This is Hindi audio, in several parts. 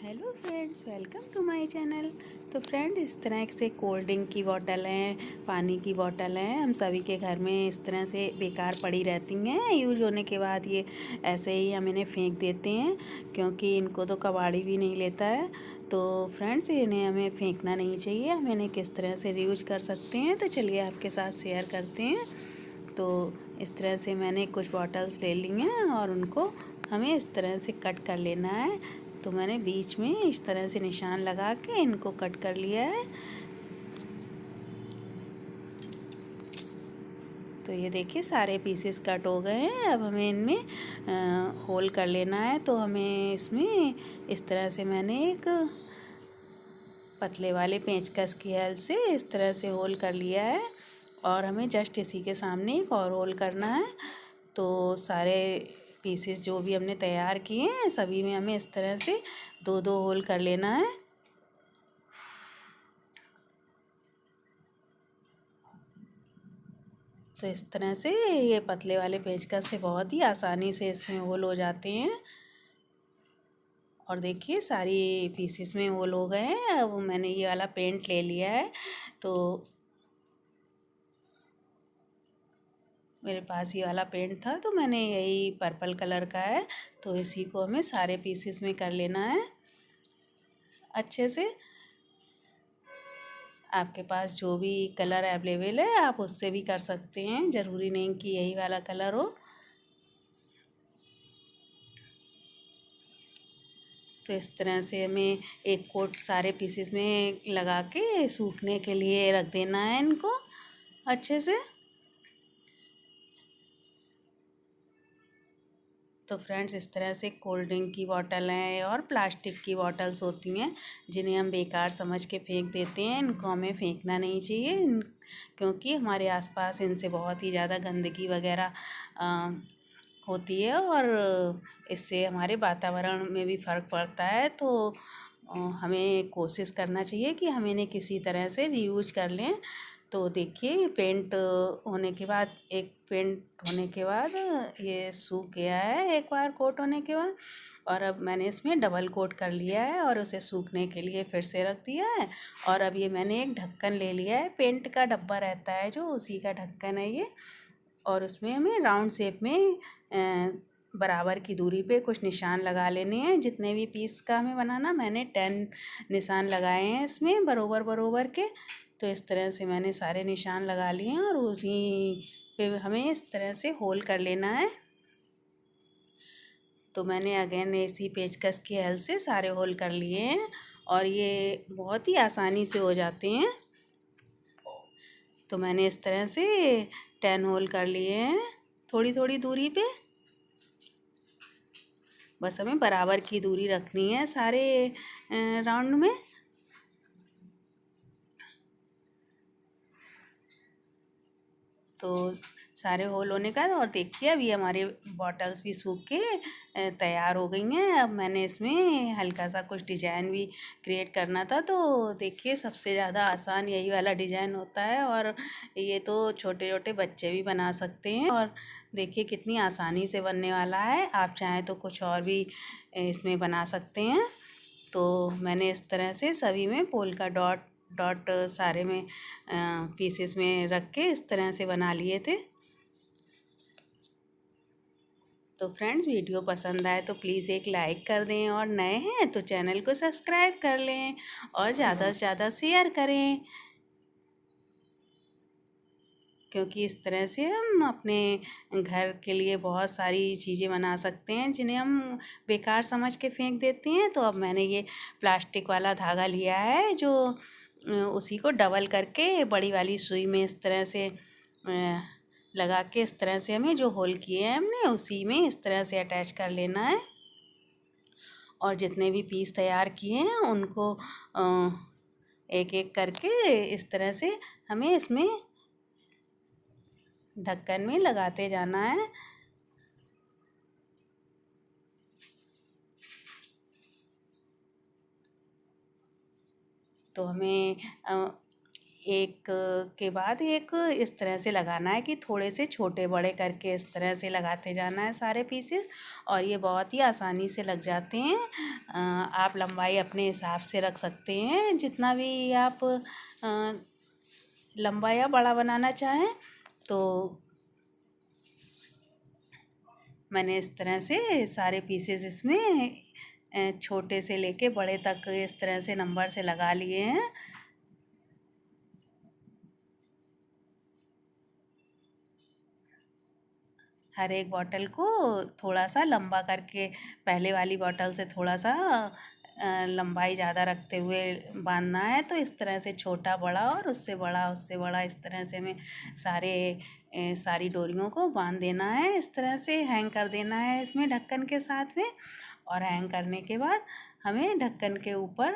Hello friends, welcome to my channel. तो फ्रेंड, इस तरह से कोल्ड ड्रिंक की बॉटल हैं, पानी की बॉटल हैं, हम सभी के घर में इस तरह से बेकार पड़ी रहती हैं। यूज होने के बाद ये ऐसे ही हम इन्हें फेंक देते हैं, क्योंकि इनको तो कबाड़ी भी नहीं लेता है। तो फ्रेंड्स, इन्हें हमें फेंकना नहीं चाहिए। हम इन्हें किस तरह से रीयूज कर सकते हैं, तो चलिए आपके साथ शेयर करते हैं। तो इस तरह से मैंने कुछ बॉटल्स ले ली हैं और उनको हमें इस तरह से कट कर लेना है। तो मैंने बीच में इस तरह से निशान लगा के इनको कट कर लिया है। तो ये देखिए, सारे पीसेस कट हो गए हैं। अब हमें इनमें होल कर लेना है। तो हमें इसमें इस तरह से मैंने एक पतले वाले पेंचकस की हेल्प से इस तरह से होल कर लिया है। और हमें जस्ट इसी के सामने एक और होल करना है। तो सारे पीसेस जो भी हमने तैयार किए हैं, सभी में हमें इस तरह से दो दो होल कर लेना है। तो इस तरह से ये पतले वाले पेंचकस से बहुत ही आसानी से इसमें होल हो जाते हैं। और देखिए, सारी पीसेस में होल हो गए हैं। अब मैंने ये वाला पेंट ले लिया है। तो मेरे पास ये वाला पेंट था, तो मैंने यही पर्पल कलर का है। तो इसी को हमें सारे पीसेस में कर लेना है अच्छे से। आपके पास जो भी कलर अवेलेबल है, आप उससे भी कर सकते हैं, ज़रूरी नहीं कि यही वाला कलर हो। तो इस तरह से हमें एक कोट सारे पीसेस में लगा के सूखने के लिए रख देना है इनको अच्छे से। तो फ्रेंड्स, इस तरह से कोल्ड ड्रिंक की बॉटल हैं और प्लास्टिक की बॉटल्स होती हैं, जिन्हें हम बेकार समझ के फेंक देते हैं। इनको हमें फेंकना नहीं चाहिए, क्योंकि हमारे आसपास इनसे बहुत ही ज़्यादा गंदगी वगैरह होती है और इससे हमारे वातावरण में भी फ़र्क पड़ता है। तो हमें कोशिश करना चाहिए कि हम इन्हें किसी तरह से रीयूज कर लें। तो देखिए, पेंट होने के बाद ये सूख गया है एक बार कोट होने के बाद। और अब मैंने इसमें डबल कोट कर लिया है और उसे सूखने के लिए फिर से रख दिया है। और अब ये मैंने एक ढक्कन ले लिया है, पेंट का डब्बा रहता है जो, उसी का ढक्कन है ये। और उसमें हमें राउंड शेप में बराबर की दूरी पे कुछ निशान लगा लेने हैं। जितने भी पीस का हमें बनाना, मैंने 10 निशान लगाए हैं इसमें बरोबर बरोबर के। तो इस तरह से मैंने सारे निशान लगा लिए हैं और उसी पे हमें इस तरह से होल कर लेना है। तो मैंने अगेन इसी पेचकस की हेल्प से सारे होल कर लिए हैं और ये बहुत ही आसानी से हो जाते हैं। तो मैंने इस तरह से 10 होल कर लिए हैं थोड़ी थोड़ी दूरी पे। बस हमें बराबर की दूरी रखनी है सारे राउंड में। तो सारे होल होने का, और देखिए अभी हमारे बॉटल्स भी सूख के तैयार हो गई हैं। अब मैंने इसमें हल्का सा कुछ डिजाइन भी क्रिएट करना था। तो देखिए, सबसे ज़्यादा आसान यही वाला डिजाइन होता है और ये तो छोटे छोटे बच्चे भी बना सकते हैं। और देखिए कितनी आसानी से बनने वाला है। आप चाहें तो कुछ और भी इसमें बना सकते हैं। तो मैंने इस तरह से सभी में पोल्का डॉट डॉट सारे में पीसेस में रख के इस तरह से बना लिए थे। तो फ्रेंड्स, वीडियो पसंद आए तो प्लीज़ एक लाइक कर दें, और नए हैं तो चैनल को सब्सक्राइब कर लें और ज़्यादा से ज़्यादा शेयर करें, क्योंकि इस तरह से हम अपने घर के लिए बहुत सारी चीज़ें बना सकते हैं, जिन्हें हम बेकार समझ के फेंक देते हैं। तो अब मैंने ये प्लास्टिक वाला धागा लिया है, जो उसी को डबल करके बड़ी वाली सुई में इस तरह से लगा के, इस तरह से हमें जो होल किए हैं हमने, उसी में इस तरह से अटैच कर लेना है। और जितने भी पीस तैयार किए हैं उनको एक एक करके इस तरह से हमें इसमें ढक्कन में लगाते जाना है। तो हमें एक के बाद एक इस तरह से लगाना है कि थोड़े से छोटे बड़े करके इस तरह से लगाते जाना है सारे पीसेस, और ये बहुत ही आसानी से लग जाते हैं। आप लंबाई अपने हिसाब से रख सकते हैं, जितना भी आप लंबा या बड़ा बनाना चाहें। तो मैंने इस तरह से सारे पीसेस इसमें छोटे से लेके बड़े तक इस तरह से नंबर से लगा लिए हैं। हर एक बॉटल को थोड़ा सा लंबा करके, पहले वाली बॉटल से थोड़ा सा लंबाई ज़्यादा रखते हुए बांधना है। तो इस तरह से छोटा बड़ा और उससे बड़ा इस तरह से हमें सारी डोरियों को बांध देना है। इस तरह से हैंग कर देना है इसमें ढक्कन के साथ में। और हैंग करने के बाद हमें ढक्कन के ऊपर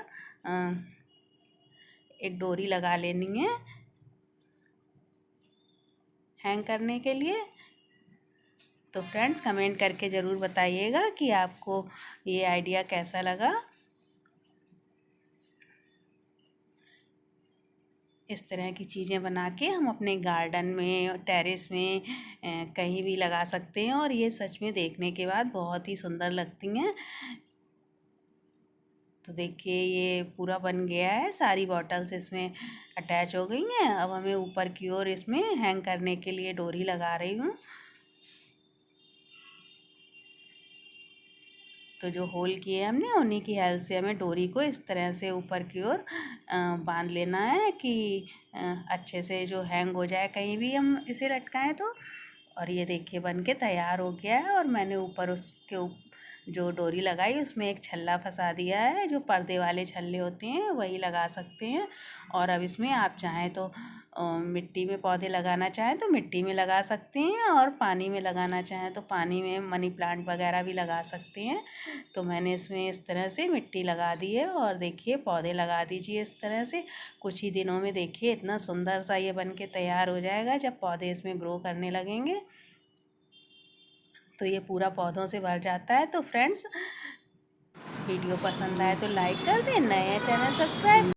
एक डोरी लगा लेनी है हैंग करने के लिए। तो फ्रेंड्स, कमेंट करके ज़रूर बताइएगा कि आपको ये आइडिया कैसा लगा। इस तरह की चीज़ें बना के हम अपने गार्डन में, टेरेस में कहीं भी लगा सकते हैं, और ये सच में देखने के बाद बहुत ही सुंदर लगती हैं। तो देखिए ये पूरा बन गया है, सारी बॉटल्स इसमें अटैच हो गई हैं। अब हमें ऊपर की ओर इसमें हैंग करने के लिए डोरी लगा रही हूँ। तो जो होल किए हमने, उन्हीं की हेल्प से हमें डोरी को इस तरह से ऊपर की ओर बांध लेना है कि अच्छे से जो हैंग हो जाए कहीं भी हम इसे लटकाएं तो। और ये देखिए बन के तैयार हो गया है। और मैंने ऊपर उसके जो डोरी लगाई उसमें एक छल्ला फंसा दिया है, जो पर्दे वाले छल्ले होते हैं वही लगा सकते हैं। और अब इसमें आप चाहें तो मिट्टी में पौधे लगाना चाहें तो मिट्टी में लगा सकते हैं, और पानी में लगाना चाहें तो पानी में मनी प्लांट वगैरह भी लगा सकते हैं। तो मैंने इसमें इस तरह से मिट्टी लगा दी है, और देखिए पौधे लगा दीजिए इस तरह से। कुछ ही दिनों में देखिए इतना सुंदर सा ये बन के तैयार हो जाएगा जब पौधे इसमें ग्रो करने लगेंगे। तो ये पूरा पौधों से भर जाता है। तो फ्रेंड्स, वीडियो पसंद आए तो लाइक कर दें, नए चैनल सब्सक्राइब